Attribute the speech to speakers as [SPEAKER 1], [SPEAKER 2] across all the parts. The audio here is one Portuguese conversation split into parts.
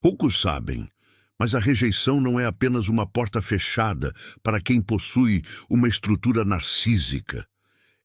[SPEAKER 1] Poucos sabem, mas a rejeição não é apenas uma porta fechada para quem possui uma estrutura narcísica.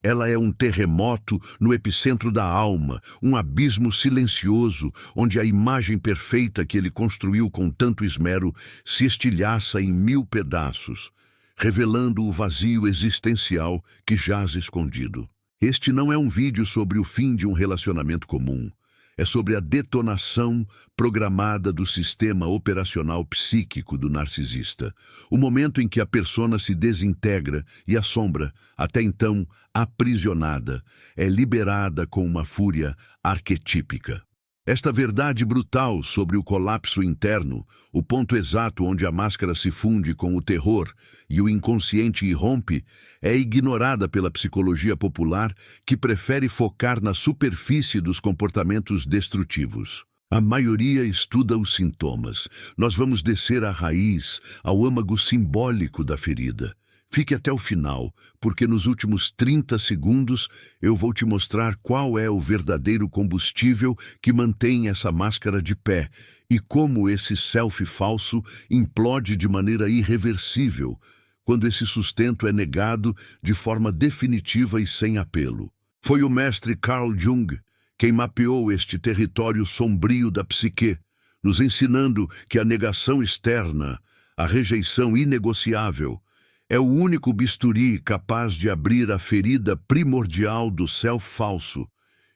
[SPEAKER 1] Ela é um terremoto no epicentro da alma, um abismo silencioso onde a imagem perfeita que ele construiu com tanto esmero se estilhaça em 1000 pedaços, revelando o vazio existencial que jaz escondido. Este não é um vídeo sobre o fim de um relacionamento comum. É sobre a detonação programada do sistema operacional psíquico do narcisista. O momento em que a persona se desintegra e a sombra, até então aprisionada, é liberada com uma fúria arquetípica. Esta verdade brutal sobre o colapso interno, o ponto exato onde a máscara se funde com o terror e o inconsciente irrompe, é ignorada pela psicologia popular, que prefere focar na superfície dos comportamentos destrutivos. A maioria estuda os sintomas. Nós vamos descer à raiz, ao âmago simbólico da ferida. Fique até o final, porque nos últimos 30 segundos eu vou te mostrar qual é o verdadeiro combustível que mantém essa máscara de pé e como esse selfie falso implode de maneira irreversível quando esse sustento é negado de forma definitiva e sem apelo. Foi o mestre Carl Jung quem mapeou este território sombrio da psique, nos ensinando que a negação externa, a rejeição inegociável, é o único bisturi capaz de abrir a ferida primordial do self falso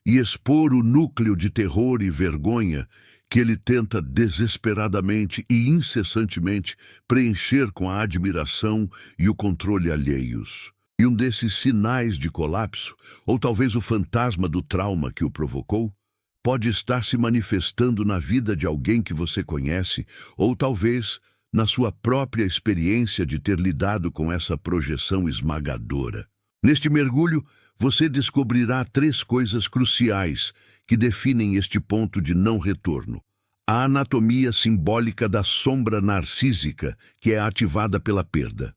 [SPEAKER 1] e expor o núcleo de terror e vergonha que ele tenta desesperadamente e incessantemente preencher com a admiração e o controle alheios. E um desses sinais de colapso, ou talvez o fantasma do trauma que o provocou, pode estar se manifestando na vida de alguém que você conhece, ou talvez na sua própria experiência de ter lidado com essa projeção esmagadora. Neste mergulho, você descobrirá 3 coisas cruciais que definem este ponto de não retorno. A anatomia simbólica da sombra narcísica, que é ativada pela perda.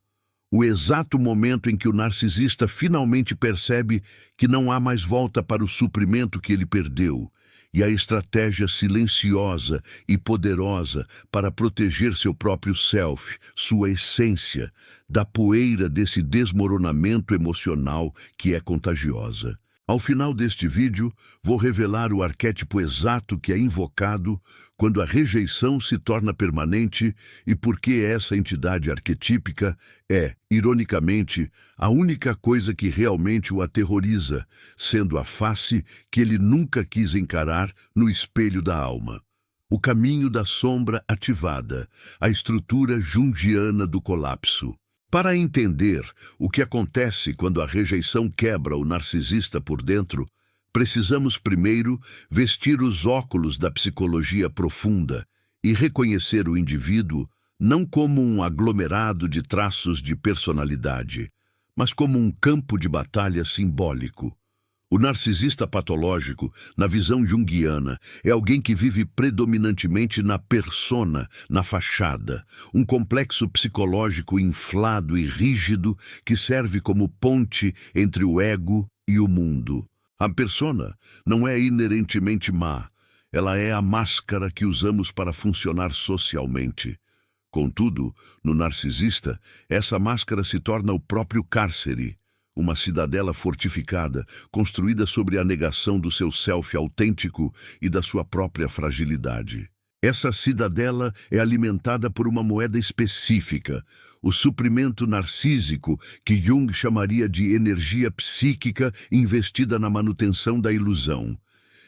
[SPEAKER 1] O exato momento em que o narcisista finalmente percebe que não há mais volta para o suprimento que ele perdeu, e a estratégia silenciosa e poderosa para proteger seu próprio self, sua essência, da poeira desse desmoronamento emocional que é contagiosa. Ao final deste vídeo, vou revelar o arquétipo exato que é invocado quando a rejeição se torna permanente e por que essa entidade arquetípica é, ironicamente, a única coisa que realmente o aterroriza, sendo a face que ele nunca quis encarar no espelho da alma. O caminho da sombra ativada, a estrutura junguiana do colapso. Para entender o que acontece quando a rejeição quebra o narcisista por dentro, precisamos primeiro vestir os óculos da psicologia profunda e reconhecer o indivíduo não como um aglomerado de traços de personalidade, mas como um campo de batalha simbólico. O narcisista patológico, na visão junguiana, é alguém que vive predominantemente na persona, na fachada, um complexo psicológico inflado e rígido que serve como ponte entre o ego e o mundo. A persona não é inerentemente má, ela é a máscara que usamos para funcionar socialmente. Contudo, no narcisista, essa máscara se torna o próprio cárcere, uma cidadela fortificada, construída sobre a negação do seu self autêntico e da sua própria fragilidade. Essa cidadela é alimentada por uma moeda específica, o suprimento narcísico que Jung chamaria de energia psíquica investida na manutenção da ilusão.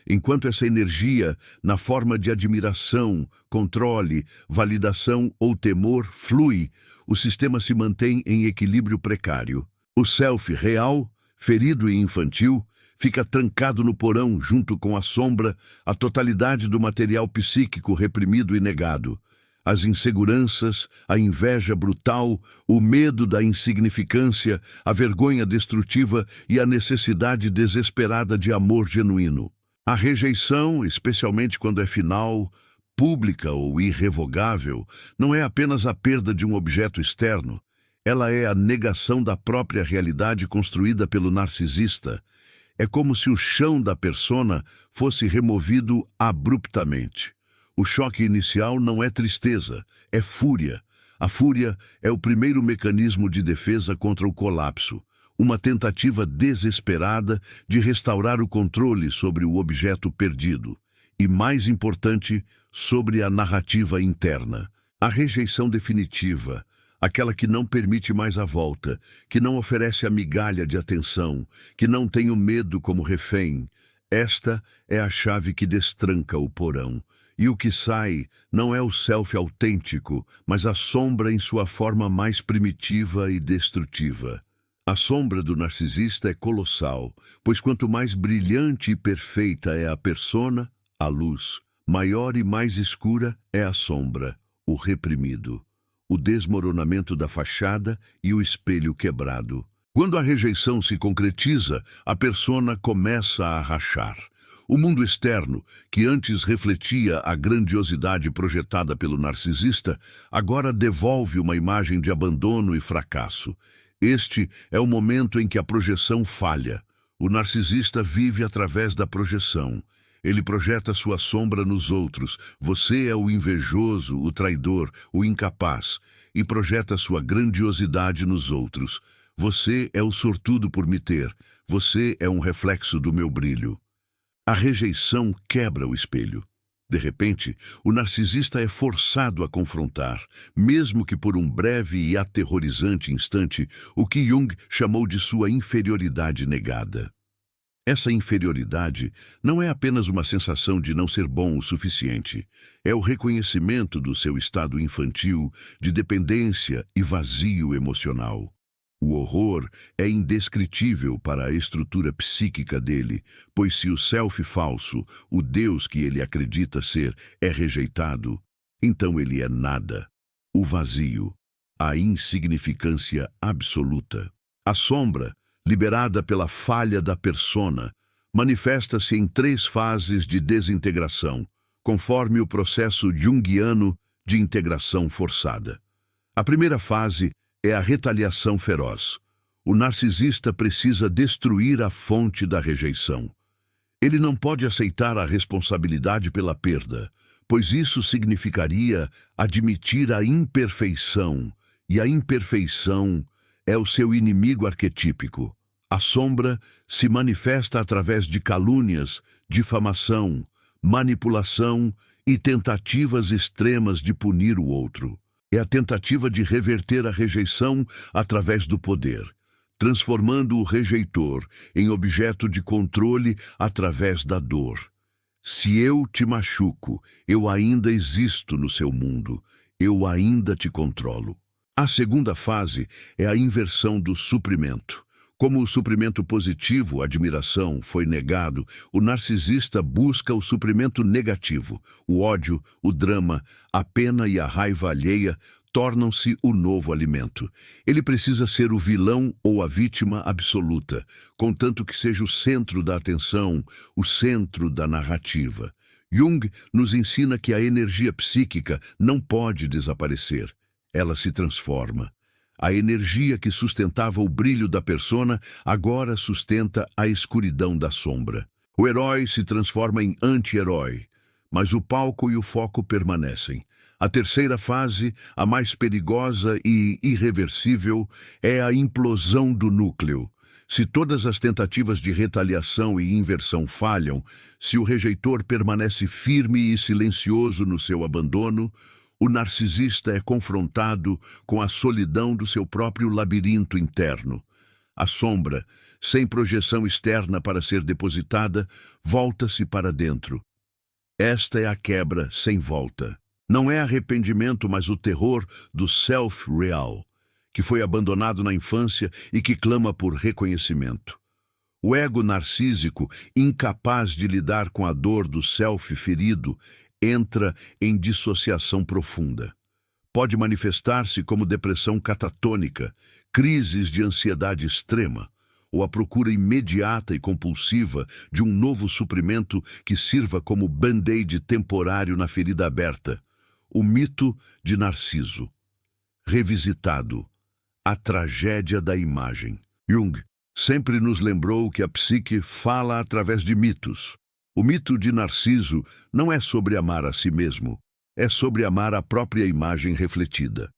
[SPEAKER 1] Enquanto essa energia, na forma de admiração, controle, validação ou temor, flui, o sistema se mantém em equilíbrio precário. O self real, ferido e infantil, fica trancado no porão junto com a sombra, a totalidade do material psíquico reprimido e negado. As inseguranças, a inveja brutal, o medo da insignificância, a vergonha destrutiva e a necessidade desesperada de amor genuíno. A rejeição, especialmente quando é final, pública ou irrevogável, não é apenas a perda de um objeto externo. Ela é a negação da própria realidade construída pelo narcisista. É como se o chão da persona fosse removido abruptamente. O choque inicial não é tristeza, é fúria. A fúria é o primeiro mecanismo de defesa contra o colapso, uma tentativa desesperada de restaurar o controle sobre o objeto perdido e, mais importante, sobre a narrativa interna. A rejeição definitiva, aquela que não permite mais a volta, que não oferece a migalha de atenção, que não tem o medo como refém. Esta é a chave que destranca o porão. E o que sai não é o self autêntico, mas a sombra em sua forma mais primitiva e destrutiva. A sombra do narcisista é colossal, pois quanto mais brilhante e perfeita é a persona, a luz, maior e mais escura é a sombra, o reprimido, o desmoronamento da fachada e o espelho quebrado. Quando a rejeição se concretiza, a persona começa a rachar. O mundo externo, que antes refletia a grandiosidade projetada pelo narcisista, agora devolve uma imagem de abandono e fracasso. Este é o momento em que a projeção falha. O narcisista vive através da projeção. Ele projeta sua sombra nos outros. Você é o invejoso, o traidor, o incapaz. E projeta sua grandiosidade nos outros. Você é o sortudo por me ter. Você é um reflexo do meu brilho. A rejeição quebra o espelho. De repente, o narcisista é forçado a confrontar, mesmo que por um breve e aterrorizante instante, o que Jung chamou de sua inferioridade negada. Essa inferioridade não é apenas uma sensação de não ser bom o suficiente. É o reconhecimento do seu estado infantil, de dependência e vazio emocional. O horror é indescritível para a estrutura psíquica dele, pois se o self falso, o Deus que ele acredita ser, é rejeitado, então ele é nada. O vazio, a insignificância absoluta. A sombra, liberada pela falha da persona, manifesta-se em 3 fases de desintegração, conforme o processo junguiano de integração forçada. A primeira fase é a retaliação feroz. O narcisista precisa destruir a fonte da rejeição. Ele não pode aceitar a responsabilidade pela perda, pois isso significaria admitir a imperfeição, e a imperfeição é o seu inimigo arquetípico. A sombra se manifesta através de calúnias, difamação, manipulação e tentativas extremas de punir o outro. É a tentativa de reverter a rejeição através do poder, transformando o rejeitor em objeto de controle através da dor. Se eu te machuco, eu ainda existo no seu mundo, eu ainda te controlo. A segunda fase é a inversão do suprimento. Como o suprimento positivo, a admiração, foi negado, o narcisista busca o suprimento negativo. O ódio, o drama, a pena e a raiva alheia tornam-se o novo alimento. Ele precisa ser o vilão ou a vítima absoluta, contanto que seja o centro da atenção, o centro da narrativa. Jung nos ensina que a energia psíquica não pode desaparecer. Ela se transforma. A energia que sustentava o brilho da persona agora sustenta a escuridão da sombra. O herói se transforma em anti-herói, mas o palco e o foco permanecem. A terceira fase, a mais perigosa e irreversível, é a implosão do núcleo. Se todas as tentativas de retaliação e inversão falham, se o rejeitor permanece firme e silencioso no seu abandono, o narcisista é confrontado com a solidão do seu próprio labirinto interno. A sombra, sem projeção externa para ser depositada, volta-se para dentro. Esta é a quebra sem volta. Não é arrependimento, mas o terror do self real, que foi abandonado na infância e que clama por reconhecimento. O ego narcísico, incapaz de lidar com a dor do self ferido, entra em dissociação profunda. Pode manifestar-se como depressão catatônica, crises de ansiedade extrema, ou a procura imediata e compulsiva de um novo suprimento que sirva como band-aid temporário na ferida aberta. O mito de Narciso. Revisitado. A tragédia da imagem. Jung sempre nos lembrou que a psique fala através de mitos. O mito de Narciso não é sobre amar a si mesmo, é sobre amar a própria imagem refletida.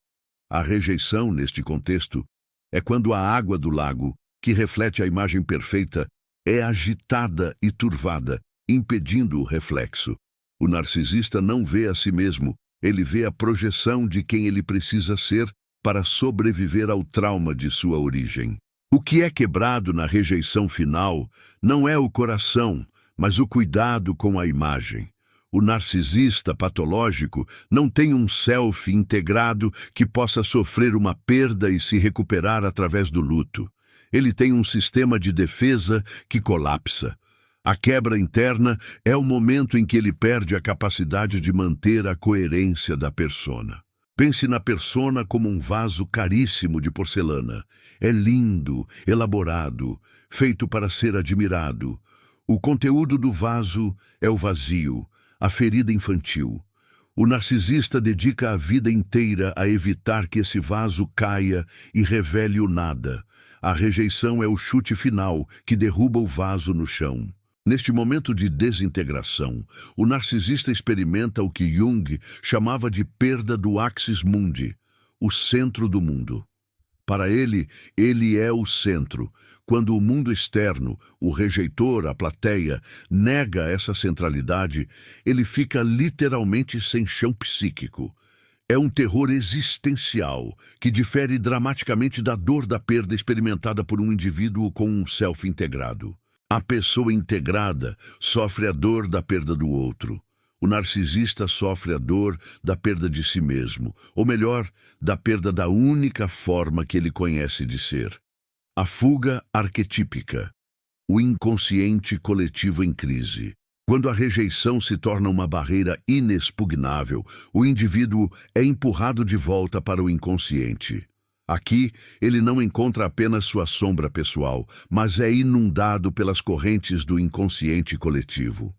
[SPEAKER 1] A rejeição, neste contexto, é quando a água do lago, que reflete a imagem perfeita, é agitada e turvada, impedindo o reflexo. O narcisista não vê a si mesmo, ele vê a projeção de quem ele precisa ser para sobreviver ao trauma de sua origem. O que é quebrado na rejeição final não é o coração, mas o cuidado com a imagem. O narcisista patológico não tem um self integrado que possa sofrer uma perda e se recuperar através do luto. Ele tem um sistema de defesa que colapsa. A quebra interna é o momento em que ele perde a capacidade de manter a coerência da persona. Pense na persona como um vaso caríssimo de porcelana. É lindo, elaborado, feito para ser admirado. O conteúdo do vaso é o vazio, a ferida infantil. O narcisista dedica a vida inteira a evitar que esse vaso caia e revele o nada. A rejeição é o chute final que derruba o vaso no chão. Neste momento de desintegração, o narcisista experimenta o que Jung chamava de perda do axis mundi, o centro do mundo. Para ele é o centro. Quando o mundo externo, o rejeitor, a plateia, nega essa centralidade, ele fica literalmente sem chão psíquico. É um terror existencial que difere dramaticamente da dor da perda experimentada por um indivíduo com um self integrado. A pessoa integrada sofre a dor da perda do outro. O narcisista sofre a dor da perda de si mesmo, ou melhor, da perda da única forma que ele conhece de ser. A fuga arquetípica, o inconsciente coletivo em crise. Quando a rejeição se torna uma barreira inexpugnável, o indivíduo é empurrado de volta para o inconsciente. Aqui, ele não encontra apenas sua sombra pessoal, mas é inundado pelas correntes do inconsciente coletivo.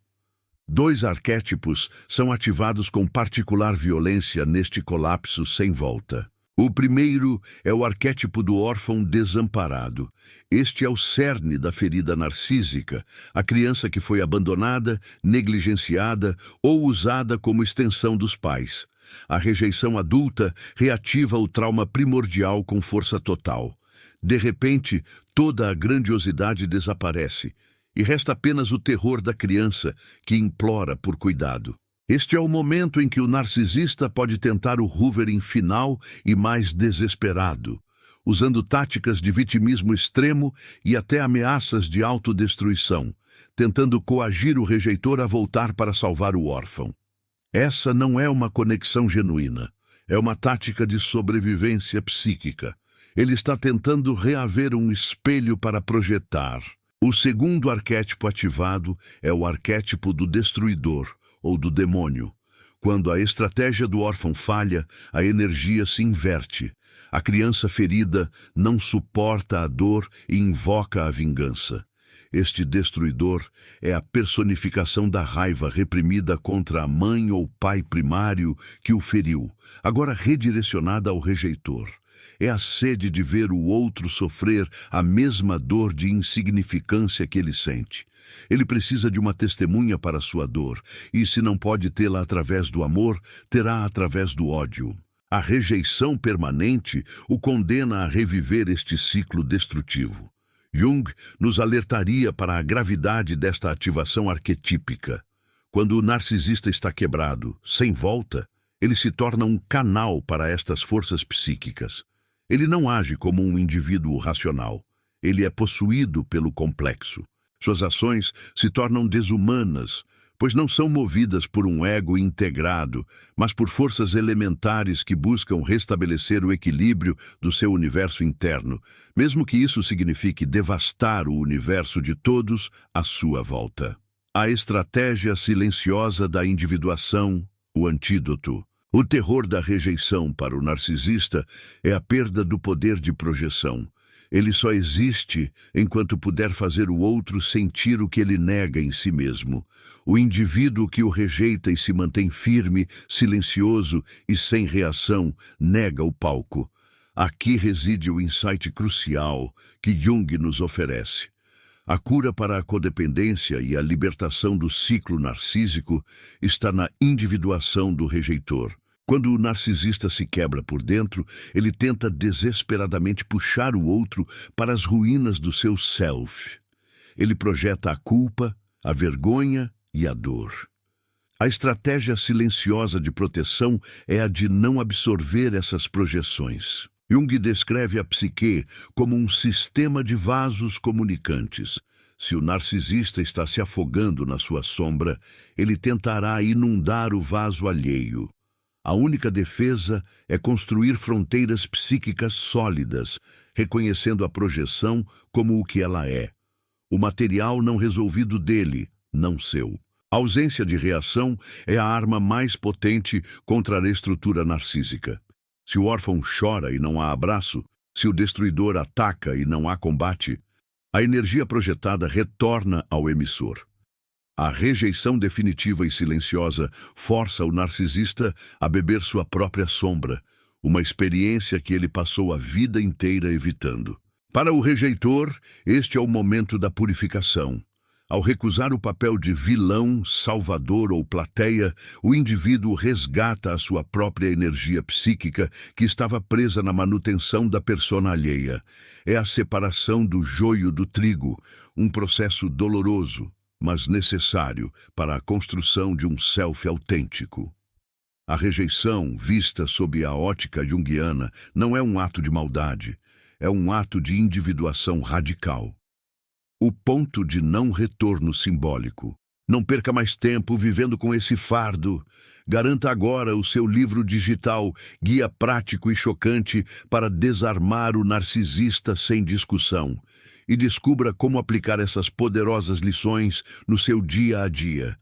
[SPEAKER 1] Dois arquétipos são ativados com particular violência neste colapso sem volta. O primeiro é o arquétipo do órfão desamparado. Este é o cerne da ferida narcísica, a criança que foi abandonada, negligenciada ou usada como extensão dos pais. A rejeição adulta reativa o trauma primordial com força total. De repente, toda a grandiosidade desaparece e resta apenas o terror da criança que implora por cuidado. Este é o momento em que o narcisista pode tentar o hoovering final e mais desesperado, usando táticas de vitimismo extremo e até ameaças de autodestruição, tentando coagir o rejeitor a voltar para salvar o órfão. Essa não é uma conexão genuína, é uma tática de sobrevivência psíquica. Ele está tentando reaver um espelho para projetar. O segundo arquétipo ativado é o arquétipo do destruidor, ou do demônio. Quando a estratégia do órfão falha, a energia se inverte. A criança ferida não suporta a dor e invoca a vingança. Este destruidor é a personificação da raiva reprimida contra a mãe ou pai primário que o feriu, agora redirecionada ao rejeitor. É a sede de ver o outro sofrer a mesma dor de insignificância que ele sente. Ele precisa de uma testemunha para sua dor, e se não pode tê-la através do amor, terá através do ódio. A rejeição permanente o condena a reviver este ciclo destrutivo. Jung nos alertaria para a gravidade desta ativação arquetípica. Quando o narcisista está quebrado, sem volta, ele se torna um canal para estas forças psíquicas. Ele não age como um indivíduo racional. Ele é possuído pelo complexo. Suas ações se tornam desumanas, pois não são movidas por um ego integrado, mas por forças elementares que buscam restabelecer o equilíbrio do seu universo interno, mesmo que isso signifique devastar o universo de todos à sua volta. A estratégia silenciosa da individuação, o antídoto. O terror da rejeição para o narcisista é a perda do poder de projeção. Ele só existe enquanto puder fazer o outro sentir o que ele nega em si mesmo. O indivíduo que o rejeita e se mantém firme, silencioso e sem reação, nega o palco. Aqui reside o insight crucial que Jung nos oferece. A cura para a codependência e a libertação do ciclo narcísico está na individuação do rejeitor. Quando o narcisista se quebra por dentro, ele tenta desesperadamente puxar o outro para as ruínas do seu self. Ele projeta a culpa, a vergonha e a dor. A estratégia silenciosa de proteção é a de não absorver essas projeções. Jung descreve a psique como um sistema de vasos comunicantes. Se o narcisista está se afogando na sua sombra, ele tentará inundar o vaso alheio. A única defesa é construir fronteiras psíquicas sólidas, reconhecendo a projeção como o que ela é. O material não resolvido dele, não seu. A ausência de reação é a arma mais potente contra a estrutura narcísica. Se o órfão chora e não há abraço, se o destruidor ataca e não há combate, a energia projetada retorna ao emissor. A rejeição definitiva e silenciosa força o narcisista a beber sua própria sombra, uma experiência que ele passou a vida inteira evitando. Para o rejeitor, este é o momento da purificação. Ao recusar o papel de vilão, salvador ou plateia, o indivíduo resgata a sua própria energia psíquica que estava presa na manutenção da persona alheia. É a separação do joio do trigo, um processo doloroso, mas necessário para a construção de um self autêntico. A rejeição, vista sob a ótica junguiana, não é um ato de maldade, é um ato de individuação radical. O ponto de não retorno simbólico. Não perca mais tempo vivendo com esse fardo. Garanta agora o seu livro digital, guia prático e chocante para desarmar o narcisista sem discussão. E descubra como aplicar essas poderosas lições no seu dia a dia.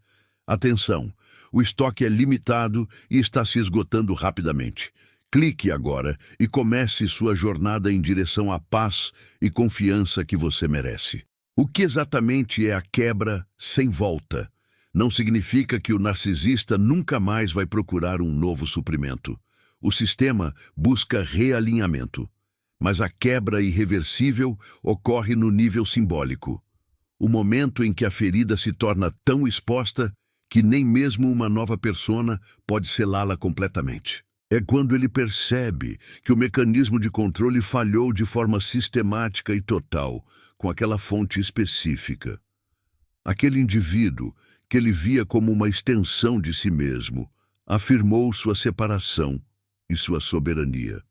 [SPEAKER 1] Atenção, o estoque é limitado e está se esgotando rapidamente. Clique agora e comece sua jornada em direção à paz e confiança que você merece. O que exatamente é a quebra sem volta? Não significa que o narcisista nunca mais vai procurar um novo suprimento. O sistema busca realinhamento. Mas a quebra irreversível ocorre no nível simbólico. O momento em que a ferida se torna tão exposta que nem mesmo uma nova persona pode selá-la completamente. É quando ele percebe que o mecanismo de controle falhou de forma sistemática e total, com aquela fonte específica. Aquele indivíduo, que ele via como uma extensão de si mesmo, afirmou sua separação e sua soberania.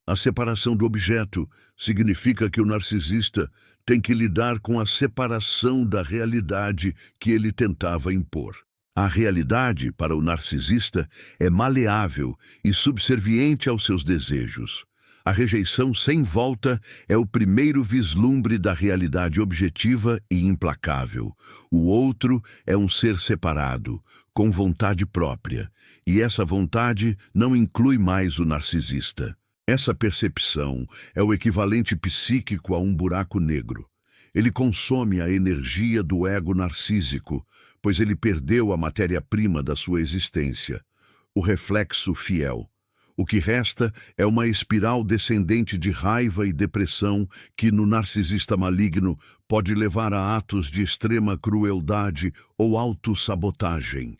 [SPEAKER 1] A separação do objeto significa que o narcisista tem que lidar com a separação da realidade que ele tentava impor. A realidade, para o narcisista, é maleável e subserviente aos seus desejos. A rejeição sem volta é o primeiro vislumbre da realidade objetiva e implacável. O outro é um ser separado, com vontade própria, e essa vontade não inclui mais o narcisista. Essa percepção é o equivalente psíquico a um buraco negro. Ele consome a energia do ego narcísico, pois ele perdeu a matéria-prima da sua existência, o reflexo fiel. O que resta é uma espiral descendente de raiva e depressão que, no narcisista maligno, pode levar a atos de extrema crueldade ou autossabotagem.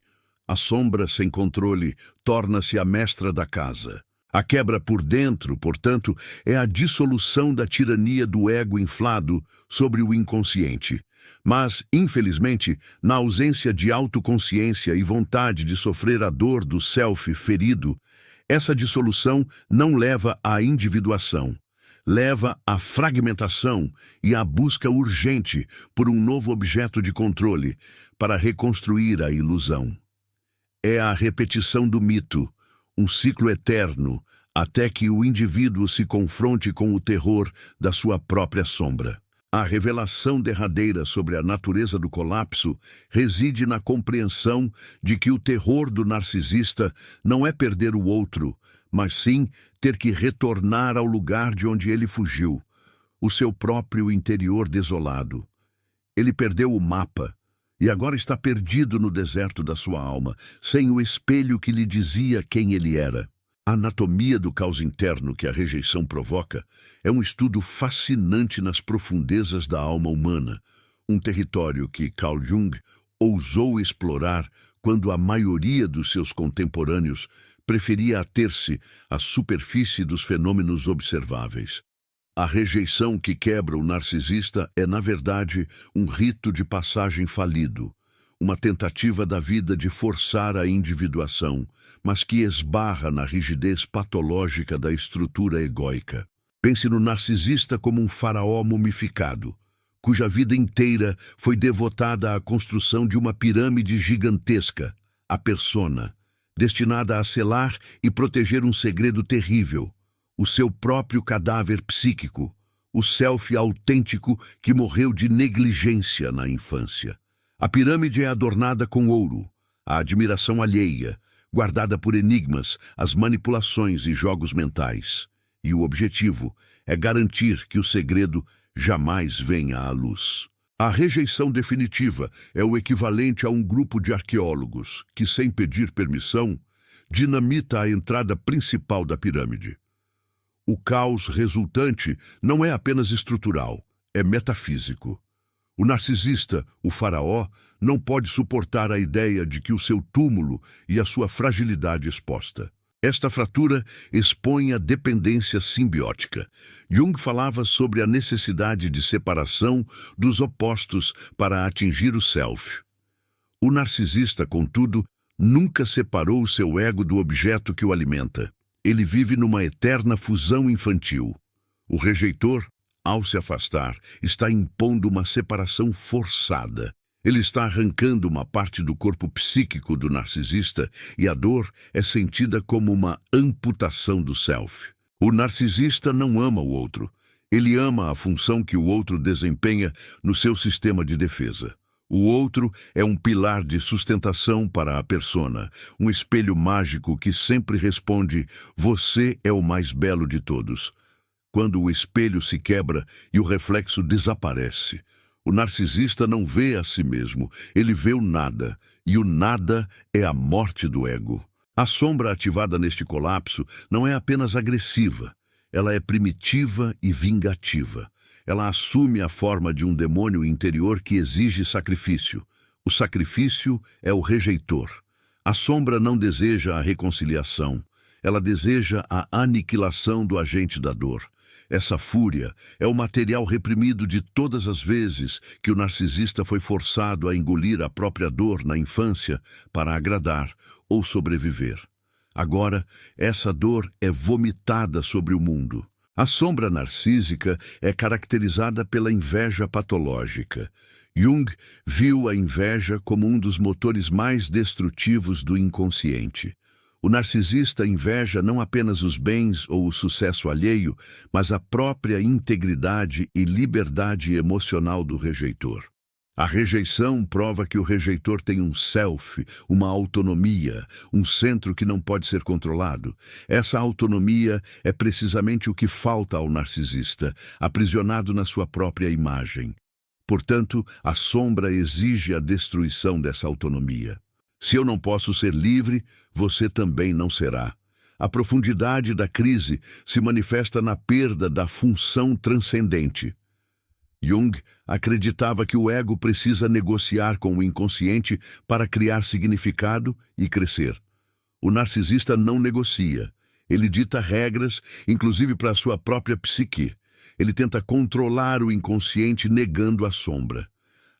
[SPEAKER 1] A sombra sem controle torna-se a mestra da casa. A quebra por dentro, portanto, é a dissolução da tirania do ego inflado sobre o inconsciente. Mas, infelizmente, na ausência de autoconsciência e vontade de sofrer a dor do self ferido, essa dissolução não leva à individuação, leva à fragmentação e à busca urgente por um novo objeto de controle para reconstruir a ilusão. É a repetição do mito, um ciclo eterno, até que o indivíduo se confronte com o terror da sua própria sombra. A revelação derradeira sobre a natureza do colapso reside na compreensão de que o terror do narcisista não é perder o outro, mas sim ter que retornar ao lugar de onde ele fugiu, o seu próprio interior desolado. Ele perdeu o mapa e agora está perdido no deserto da sua alma, sem o espelho que lhe dizia quem ele era. A anatomia do caos interno que a rejeição provoca é um estudo fascinante nas profundezas da alma humana, um território que Carl Jung ousou explorar quando a maioria dos seus contemporâneos preferia ater-se à superfície dos fenômenos observáveis. A rejeição que quebra o narcisista é, na verdade, um rito de passagem falido, uma tentativa da vida de forçar a individuação, mas que esbarra na rigidez patológica da estrutura egóica. Pense no narcisista como um faraó mumificado, cuja vida inteira foi devotada à construção de uma pirâmide gigantesca, a persona, destinada a selar e proteger um segredo terrível, o seu próprio cadáver psíquico, o self autêntico que morreu de negligência na infância. A pirâmide é adornada com ouro, a admiração alheia, guardada por enigmas, as manipulações e jogos mentais. E o objetivo é garantir que o segredo jamais venha à luz. A rejeição definitiva é o equivalente a um grupo de arqueólogos que, sem pedir permissão, dinamita a entrada principal da pirâmide. O caos resultante não é apenas estrutural, é metafísico. O narcisista, o faraó, não pode suportar a ideia de que o seu túmulo e a sua fragilidade exposta. Esta fratura expõe a dependência simbiótica. Jung falava sobre a necessidade de separação dos opostos para atingir o self. O narcisista, contudo, nunca separou o seu ego do objeto que o alimenta. Ele vive numa eterna fusão infantil. O rejeitor, ao se afastar, está impondo uma separação forçada. Ele está arrancando uma parte do corpo psíquico do narcisista e a dor é sentida como uma amputação do self. O narcisista não ama o outro. Ele ama a função que o outro desempenha no seu sistema de defesa. O outro é um pilar de sustentação para a persona, um espelho mágico que sempre responde: você é o mais belo de todos. Quando o espelho se quebra e o reflexo desaparece, o narcisista não vê a si mesmo, ele vê o nada, e o nada é a morte do ego. A sombra ativada neste colapso não é apenas agressiva, ela é primitiva e vingativa. Ela assume a forma de um demônio interior que exige sacrifício. O sacrifício é o rejeitor. A sombra não deseja a reconciliação. Ela deseja a aniquilação do agente da dor. Essa fúria é o material reprimido de todas as vezes que o narcisista foi forçado a engolir a própria dor na infância para agradar ou sobreviver. Agora, essa dor é vomitada sobre o mundo. A sombra narcísica é caracterizada pela inveja patológica. Jung viu a inveja como um dos motores mais destrutivos do inconsciente. O narcisista inveja não apenas os bens ou o sucesso alheio, mas a própria integridade e liberdade emocional do rejeitor. A rejeição prova que o rejeitor tem um self, uma autonomia, um centro que não pode ser controlado. Essa autonomia é precisamente o que falta ao narcisista, aprisionado na sua própria imagem. Portanto, a sombra exige a destruição dessa autonomia. Se eu não posso ser livre, você também não será. A profundidade da crise se manifesta na perda da função transcendente. Jung acreditava que o ego precisa negociar com o inconsciente para criar significado e crescer. O narcisista não negocia. Ele dita regras, inclusive para a sua própria psique. Ele tenta controlar o inconsciente negando a sombra.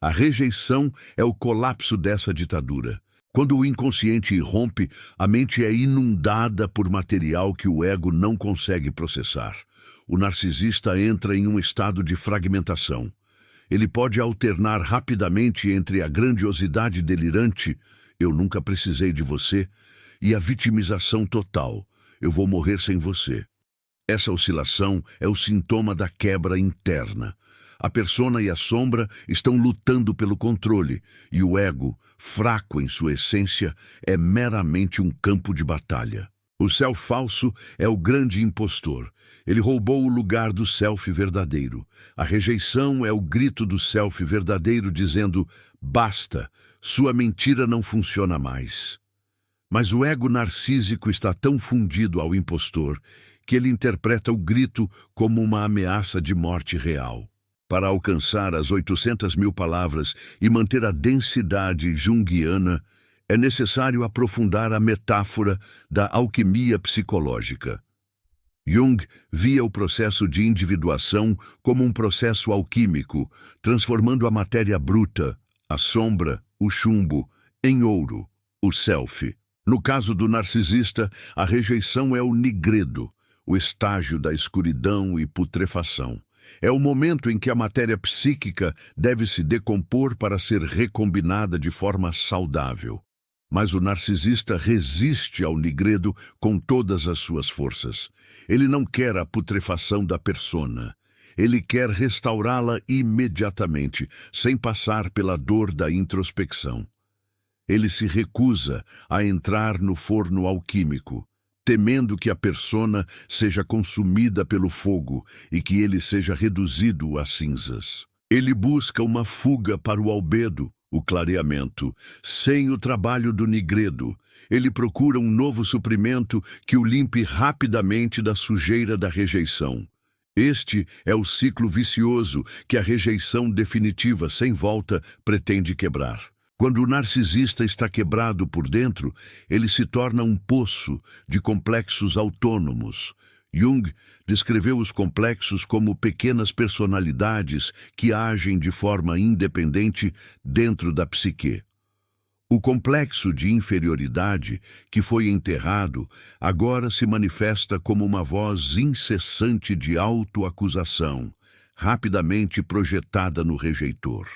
[SPEAKER 1] A rejeição é o colapso dessa ditadura. Quando o inconsciente irrompe, a mente é inundada por material que o ego não consegue processar. O narcisista entra em um estado de fragmentação. Ele pode alternar rapidamente entre a grandiosidade delirante, eu nunca precisei de você, e a vitimização total, eu vou morrer sem você. Essa oscilação é o sintoma da quebra interna. A persona e a sombra estão lutando pelo controle, e o ego, fraco em sua essência, é meramente um campo de batalha. O self falso é o grande impostor. Ele roubou o lugar do self verdadeiro. A rejeição é o grito do self verdadeiro dizendo: basta, sua mentira não funciona mais. Mas o ego narcísico está tão fundido ao impostor que ele interpreta o grito como uma ameaça de morte real. Para alcançar as 800.000 palavras e manter a densidade junguiana, é necessário aprofundar a metáfora da alquimia psicológica. Jung via o processo de individuação como um processo alquímico, transformando a matéria bruta, a sombra, o chumbo, em ouro, o self. No caso do narcisista, a rejeição é o nigredo, o estágio da escuridão e putrefação. É o momento em que a matéria psíquica deve se decompor para ser recombinada de forma saudável. Mas o narcisista resiste ao nigredo com todas as suas forças. Ele não quer a putrefação da persona. Ele quer restaurá-la imediatamente, sem passar pela dor da introspecção. Ele se recusa a entrar no forno alquímico, temendo que a persona seja consumida pelo fogo e que ele seja reduzido a cinzas. Ele busca uma fuga para o albedo, o clareamento, sem o trabalho do nigredo. Ele procura um novo suprimento que o limpe rapidamente da sujeira da rejeição. Este é o ciclo vicioso que a rejeição definitiva, sem volta, pretende quebrar. Quando o narcisista está quebrado por dentro, ele se torna um poço de complexos autônomos. Jung descreveu os complexos como pequenas personalidades que agem de forma independente dentro da psique. O complexo de inferioridade, que foi enterrado, agora se manifesta como uma voz incessante de autoacusação, rapidamente projetada no rejeitor.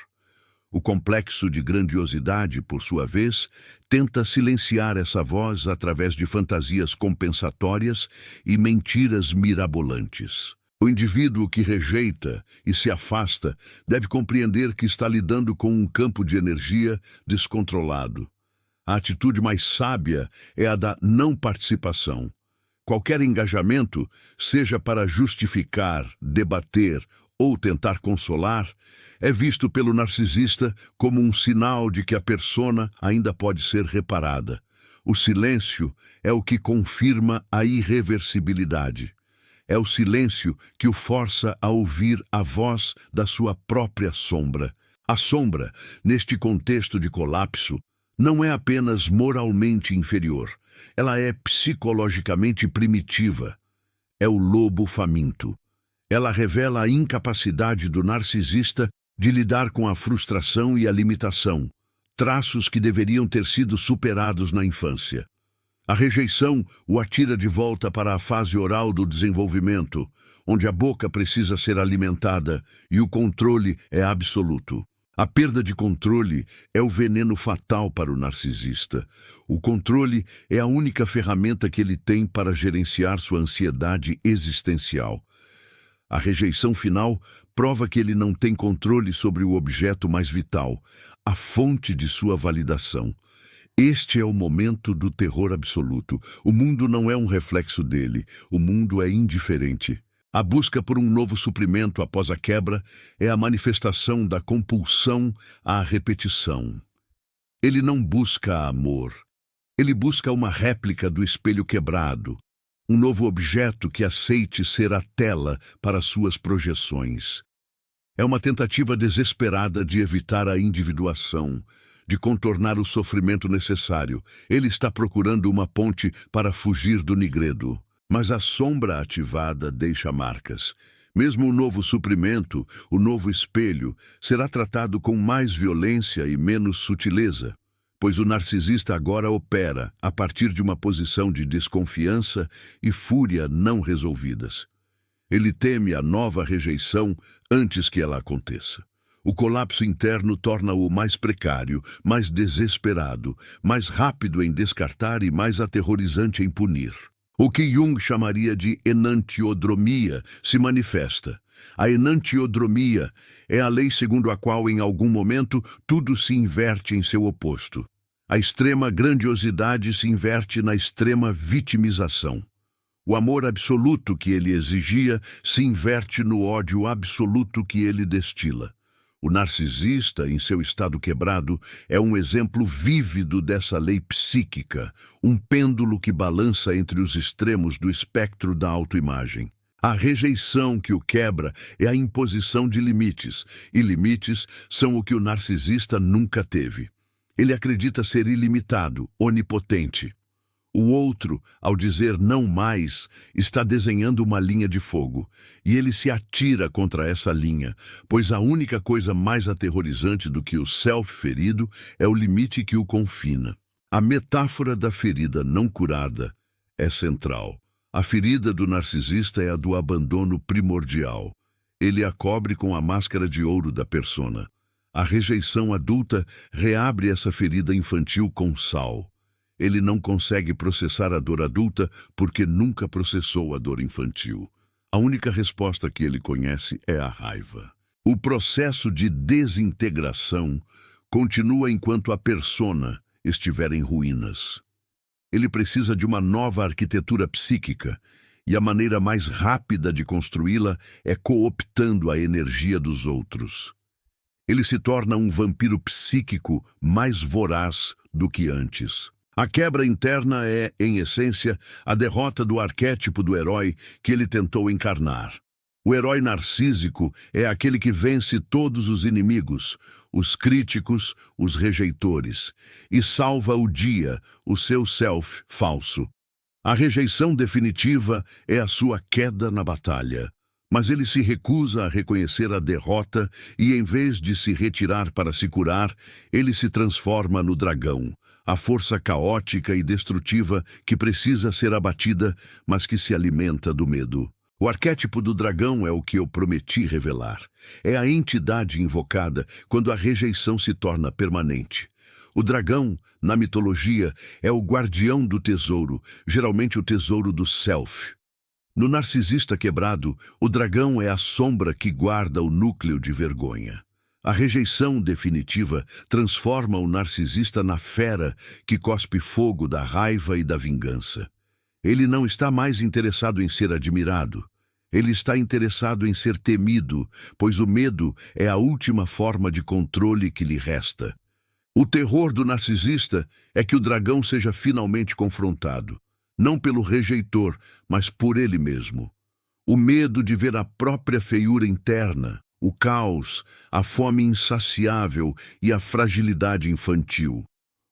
[SPEAKER 1] O complexo de grandiosidade, por sua vez, tenta silenciar essa voz através de fantasias compensatórias e mentiras mirabolantes. O indivíduo que rejeita e se afasta deve compreender que está lidando com um campo de energia descontrolado. A atitude mais sábia é a da não participação. Qualquer engajamento, seja para justificar, debater ou tentar consolar, é visto pelo narcisista como um sinal de que a persona ainda pode ser reparada. O silêncio é o que confirma a irreversibilidade. É o silêncio que o força a ouvir a voz da sua própria sombra. A sombra, neste contexto de colapso, não é apenas moralmente inferior. Ela é psicologicamente primitiva. É o lobo faminto. Ela revela a incapacidade do narcisista de lidar com a frustração e a limitação, traços que deveriam ter sido superados na infância. A rejeição o atira de volta para a fase oral do desenvolvimento, onde a boca precisa ser alimentada e o controle é absoluto. A perda de controle é o veneno fatal para o narcisista. O controle é a única ferramenta que ele tem para gerenciar sua ansiedade existencial. A rejeição final prova que ele não tem controle sobre o objeto mais vital, a fonte de sua validação. Este é o momento do terror absoluto. O mundo não é um reflexo dele, o mundo é indiferente. A busca por um novo suprimento após a quebra é a manifestação da compulsão à repetição. Ele não busca amor. Ele busca uma réplica do espelho quebrado, um novo objeto que aceite ser a tela para suas projeções. É uma tentativa desesperada de evitar a individuação, de contornar o sofrimento necessário. Ele está procurando uma ponte para fugir do nigredo. Mas a sombra ativada deixa marcas. Mesmo o novo suprimento, o novo espelho, será tratado com mais violência e menos sutileza, pois o narcisista agora opera a partir de uma posição de desconfiança e fúria não resolvidas. Ele teme a nova rejeição antes que ela aconteça. O colapso interno torna-o mais precário, mais desesperado, mais rápido em descartar e mais aterrorizante em punir. O que Jung chamaria de enantiodromia se manifesta. A enantiodromia é a lei segundo a qual, em algum momento, tudo se inverte em seu oposto. A extrema grandiosidade se inverte na extrema vitimização. O amor absoluto que ele exigia se inverte no ódio absoluto que ele destila. O narcisista, em seu estado quebrado, é um exemplo vívido dessa lei psíquica, um pêndulo que balança entre os extremos do espectro da autoimagem. A rejeição que o quebra é a imposição de limites, e limites são o que o narcisista nunca teve. Ele acredita ser ilimitado, onipotente. O outro, ao dizer não mais, está desenhando uma linha de fogo, e ele se atira contra essa linha, pois a única coisa mais aterrorizante do que o self ferido é o limite que o confina. A metáfora da ferida não curada é central. A ferida do narcisista é a do abandono primordial. Ele a cobre com a máscara de ouro da persona. A rejeição adulta reabre essa ferida infantil com sal. Ele não consegue processar a dor adulta porque nunca processou a dor infantil. A única resposta que ele conhece é a raiva. O processo de desintegração continua enquanto a persona estiver em ruínas. Ele precisa de uma nova arquitetura psíquica, e a maneira mais rápida de construí-la é cooptando a energia dos outros. Ele se torna um vampiro psíquico mais voraz do que antes. A quebra interna é, em essência, a derrota do arquétipo do herói que ele tentou encarnar. O herói narcísico é aquele que vence todos os inimigos, os críticos, os rejeitores, e salva o dia, o seu self falso. A rejeição definitiva é a sua queda na batalha. Mas ele se recusa a reconhecer a derrota e, em vez de se retirar para se curar, ele se transforma no dragão, a força caótica e destrutiva que precisa ser abatida, mas que se alimenta do medo. O arquétipo do dragão é o que eu prometi revelar. É a entidade invocada quando a rejeição se torna permanente. O dragão, na mitologia, é o guardião do tesouro, geralmente o tesouro do self. No narcisista quebrado, o dragão é a sombra que guarda o núcleo de vergonha. A rejeição definitiva transforma o narcisista na fera que cospe fogo da raiva e da vingança. Ele não está mais interessado em ser admirado. Ele está interessado em ser temido, pois o medo é a última forma de controle que lhe resta. O terror do narcisista é que o dragão seja finalmente confrontado, não pelo rejeitor, mas por ele mesmo. O medo de ver a própria feiura interna, o caos, a fome insaciável e a fragilidade infantil.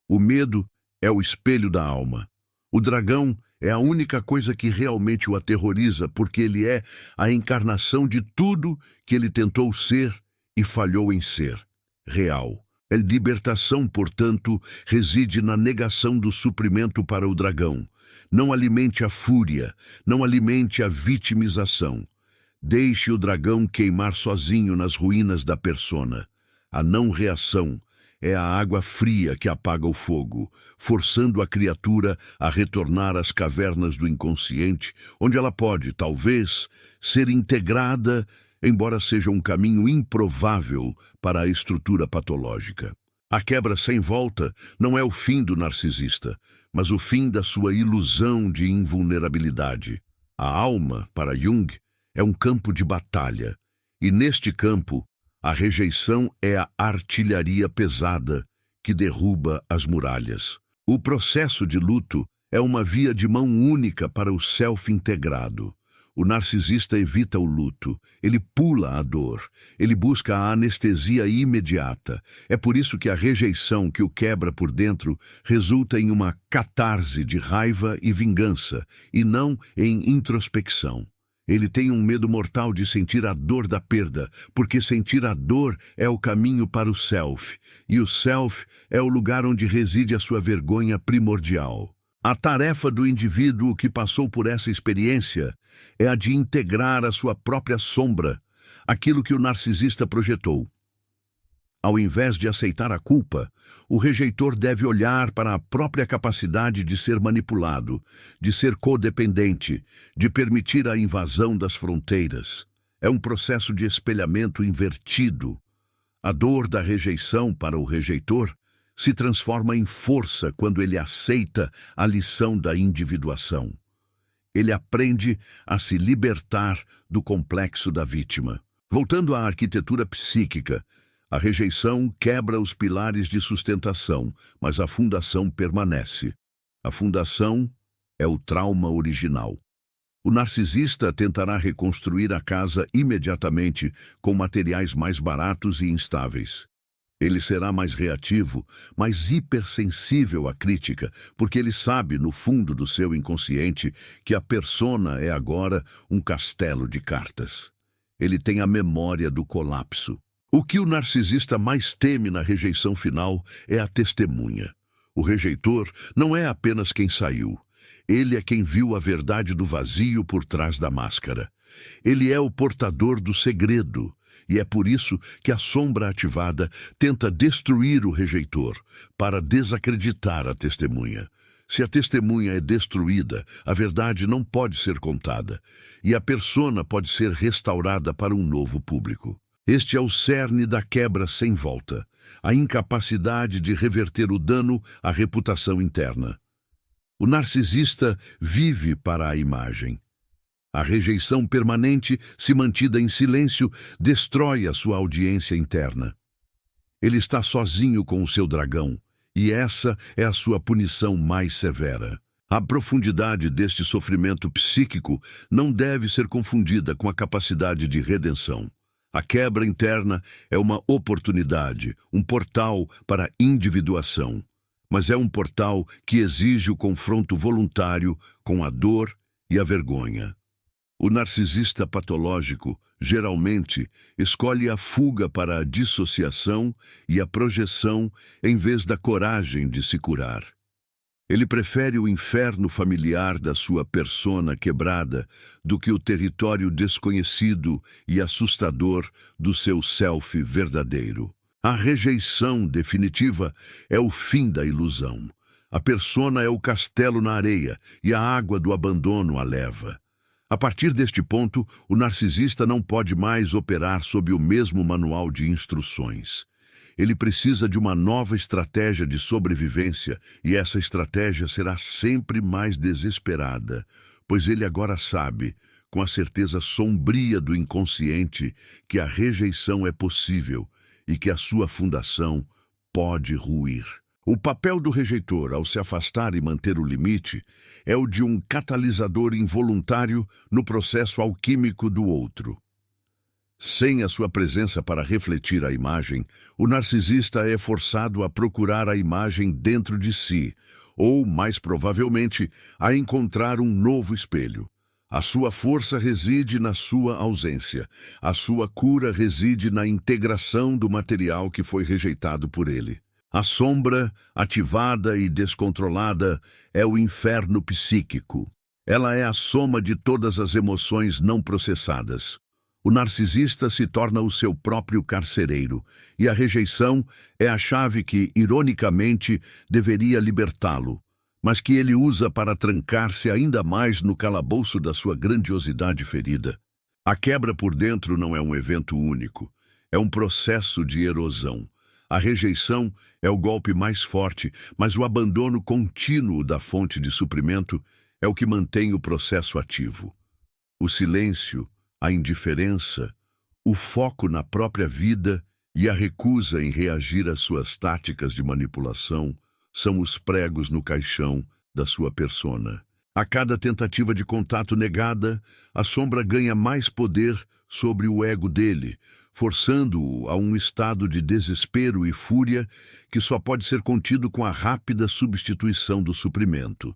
[SPEAKER 1] O medo é o espelho da alma. O dragão é a única coisa que realmente o aterroriza, porque ele é a encarnação de tudo que ele tentou ser e falhou em ser. Real. A libertação, portanto, reside na negação do suprimento para o dragão. Não alimente a fúria, não alimente a vitimização. Deixe o dragão queimar sozinho nas ruínas da persona. A não-reação é a água fria que apaga o fogo, forçando a criatura a retornar às cavernas do inconsciente, onde ela pode, talvez, ser integrada, embora seja um caminho improvável para a estrutura patológica. A quebra sem volta não é o fim do narcisista, mas o fim da sua ilusão de invulnerabilidade. A alma, para Jung, é um campo de batalha, e neste campo, a rejeição é a artilharia pesada que derruba as muralhas. O processo de luto é uma via de mão única para o self integrado. O narcisista evita o luto, ele pula a dor, ele busca a anestesia imediata. É por isso que a rejeição que o quebra por dentro resulta em uma catarse de raiva e vingança, e não em introspecção. Ele tem um medo mortal de sentir a dor da perda, porque sentir a dor é o caminho para o self, e o self é o lugar onde reside a sua vergonha primordial. A tarefa do indivíduo que passou por essa experiência é a de integrar a sua própria sombra, aquilo que o narcisista projetou. Ao invés de aceitar a culpa, o rejeitor deve olhar para a própria capacidade de ser manipulado, de ser codependente, de permitir a invasão das fronteiras. É um processo de espelhamento invertido. A dor da rejeição para o rejeitor se transforma em força quando ele aceita a lição da individuação. Ele aprende a se libertar do complexo da vítima. Voltando à arquitetura psíquica, A rejeição quebra os pilares de sustentação, mas a fundação permanece. A fundação é o trauma original. O narcisista tentará reconstruir a casa imediatamente com materiais mais baratos e instáveis. Ele será mais reativo, mais hipersensível à crítica, porque ele sabe, no fundo do seu inconsciente, que a persona é agora um castelo de cartas. Ele tem a memória do colapso. O que o narcisista mais teme na rejeição final é a testemunha. O rejeitor não é apenas quem saiu. Ele é quem viu a verdade do vazio por trás da máscara. Ele é o portador do segredo. E é por isso que a sombra ativada tenta destruir o rejeitor, para desacreditar a testemunha. Se a testemunha é destruída, a verdade não pode ser contada, e a persona pode ser restaurada para um novo público. Este é o cerne da quebra sem volta, a incapacidade de reverter o dano à reputação interna. O narcisista vive para a imagem. A rejeição permanente, se mantida em silêncio, destrói a sua audiência interna. Ele está sozinho com o seu dragão, e essa é a sua punição mais severa. A profundidade deste sofrimento psíquico não deve ser confundida com a capacidade de redenção. A quebra interna é uma oportunidade, um portal para a individuação, mas é um portal que exige o confronto voluntário com a dor e a vergonha. O narcisista patológico, geralmente, escolhe a fuga para a dissociação e a projeção em vez da coragem de se curar. Ele prefere o inferno familiar da sua persona quebrada do que o território desconhecido e assustador do seu self verdadeiro. A rejeição definitiva é o fim da ilusão. A persona é o castelo na areia e a água do abandono a leva. A partir deste ponto, o narcisista não pode mais operar sob o mesmo manual de instruções. Ele precisa de uma nova estratégia de sobrevivência, e essa estratégia será sempre mais desesperada, pois ele agora sabe, com a certeza sombria do inconsciente, que a rejeição é possível e que a sua fundação pode ruir. O papel do rejeitor, ao se afastar e manter o limite, é o de um catalisador involuntário no processo alquímico do outro. Sem a sua presença para refletir a imagem, o narcisista é forçado a procurar a imagem dentro de si, ou, mais provavelmente, a encontrar um novo espelho. A sua força reside na sua ausência. A sua cura reside na integração do material que foi rejeitado por ele. A sombra, ativada e descontrolada, é o inferno psíquico. Ela é a soma de todas as emoções não processadas. O narcisista se torna o seu próprio carcereiro, e a rejeição é a chave que, ironicamente, deveria libertá-lo, mas que ele usa para trancar-se ainda mais no calabouço da sua grandiosidade ferida. A quebra por dentro não é um evento único, é um processo de erosão. A rejeição é o golpe mais forte, mas o abandono contínuo da fonte de suprimento é o que mantém o processo ativo. O silêncio, a indiferença, o foco na própria vida e a recusa em reagir às suas táticas de manipulação são os pregos no caixão da sua persona. A cada tentativa de contato negada, a sombra ganha mais poder sobre o ego dele, forçando-o a um estado de desespero e fúria que só pode ser contido com a rápida substituição do suprimento.